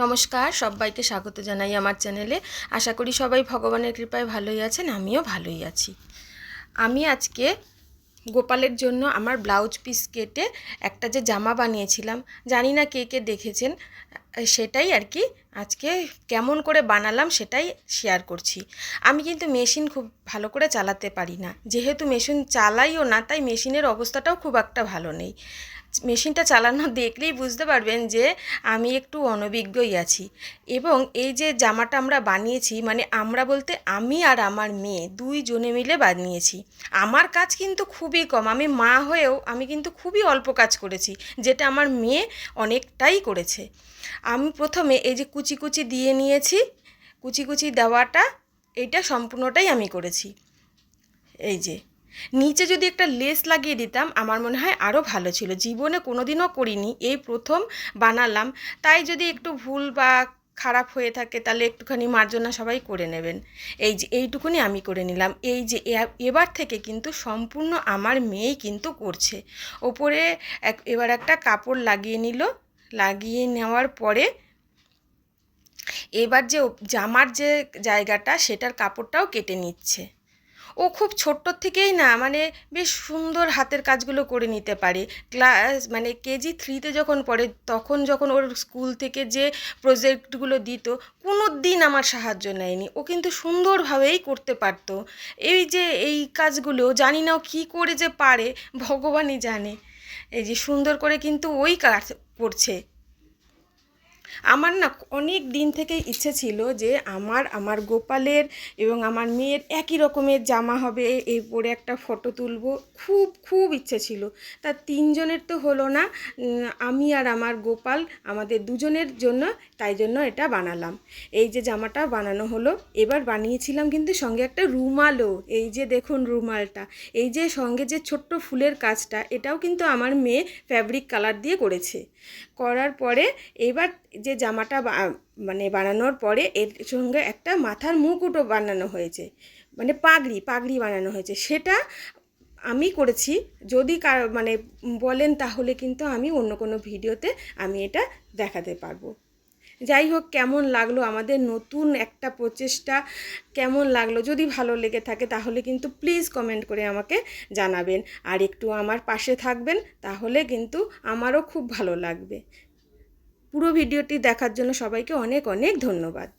নমস্কার, সবাইকে স্বাগত জানাই আমার চ্যানেলে। আশা করি সবাই ভগবানের কৃপায় ভালোই আছেন, আমিও ভালোই আছি। আমি আজকে গোপালের জন্য আমার ব্লাউজ পিস কেটে একটা যে জামা বানিয়েছিলাম, জানি না কে কে দেখেছেন, সেটাই আর কি আজকে কেমন করে বানালাম সেটাই শেয়ার করছি। আমি কিন্তু মেশিন খুব ভালো করে চালাতে পারি না, যেহেতু মেশিন চালাইও না, তাই মেশিনের অবস্থাটাও খুব একটা ভালো নেই। মেশিনটা চালানো দেখলেই বুঝতে পারবেন যে আমি একটু অনভিজ্ঞই আছি। এবং এই যে জামাটা আমরা বানিয়েছি, মানে আমরা বলতে আমি আর আমার মেয়ে দুইজনে মিলে বানিয়েছি। আমার কাজ কিন্তু খুবই কম, আমি মা হয়েও আমি কিন্তু খুবই অল্প কাজ করেছি, যেটা আমার মেয়ে অনেকটাই করেছে। আমি প্রথমে এই যে কুচি কুচি দিয়ে নিয়েছি, কুচি কুচি দেওয়াটা এইটা সম্পূর্ণটাই আমি করেছি। এই যে নিচে যদি একটা লেস লাগিয়ে দিতাম আমার মনে হয় আরও ভালো ছিল, জীবনে কোনোদিনও করিনি, এই প্রথম বানালাম। তাই যদি একটু ভুল বা খারাপ হয়ে থাকে তাহলে একটুখানি মার্জনা সবাই করে নেবেন। এই যে এইটুকুনি আমি করে নিলাম। এই যে এবার থেকে কিন্তু সম্পূর্ণ আমার মেয়েই কিন্তু করছে। ওপরে এবার একটা কাপড় লাগিয়ে নিল, লাগিয়ে নেওয়ার পরে এবার যে জামার যে জায়গাটা সেটার কাপড়টাও কেটে নিচ্ছে। ও খুব ছোট্ট থেকেই না, মানে বেশ সুন্দর হাতের কাজগুলো করে নিতে পারে। ক্লাস মানে KG 3-তে যখন পড়ে, তখন যখন ওর স্কুল থেকে যে প্রজেক্টগুলো দিত, কোনো দিন আমার সাহায্য নেয়নি। ও কিন্তু সুন্দরভাবেই করতে পারতো। এই যে এই কাজগুলো জানি না ও কী করে যে পারে, ভগবানই জানে। এই যে সুন্দর করে কিন্তু ওই কাজ করছে। আমার না অনেক দিন থেকে ইচ্ছে ছিল যে আমার গোপালের এবং আমার মেয়ের একই রকমের জামা হবে, এই পরে একটা ফটো তুলবো, খুব খুব ইচ্ছে ছিল। তা তিনজনের তো হলো না, আমি আর আমার গোপাল আমাদের দুজনের জন্য, তাই জন্য এটা বানালাম। এই যে জামাটা বানানো হলো, এবার বানিয়েছিলাম কিন্তু সঙ্গে একটা রুমালও। এই যে দেখুন রুমালটা, এই যে সঙ্গে যে ছোট্ট ফুলের কাজটা, এটাও কিন্তু আমার মেয়ে ফ্যাব্রিক কালার দিয়ে করেছে। করার পরে এবার যে জামাটা মানে বানানোর পরে এর সঙ্গে একটা মাথার মুকুটও বানানো হয়েছে, মানে পাগড়ি বানানো হয়েছে, সেটা আমি করেছি। যদি মানে বলেন তাহলে কিন্তু আমি অন্য কোনো ভিডিওতে আমি এটা দেখাতে পারবো। যাই হোক, কেমন লাগলো আমাদের নতুন একটা প্রচেষ্টা, কেমন লাগলো? যদি ভালো লেগে থাকে তাহলে কিন্তু প্লিজ কমেন্ট করে আমাকে জানাবেন, আর একটু আমার পাশে থাকবেন, তাহলে কিন্তু আমারও খুব ভালো লাগবে। পুরো ভিডিওটি দেখার জন্য সবাইকে অনেক অনেক ধন্যবাদ।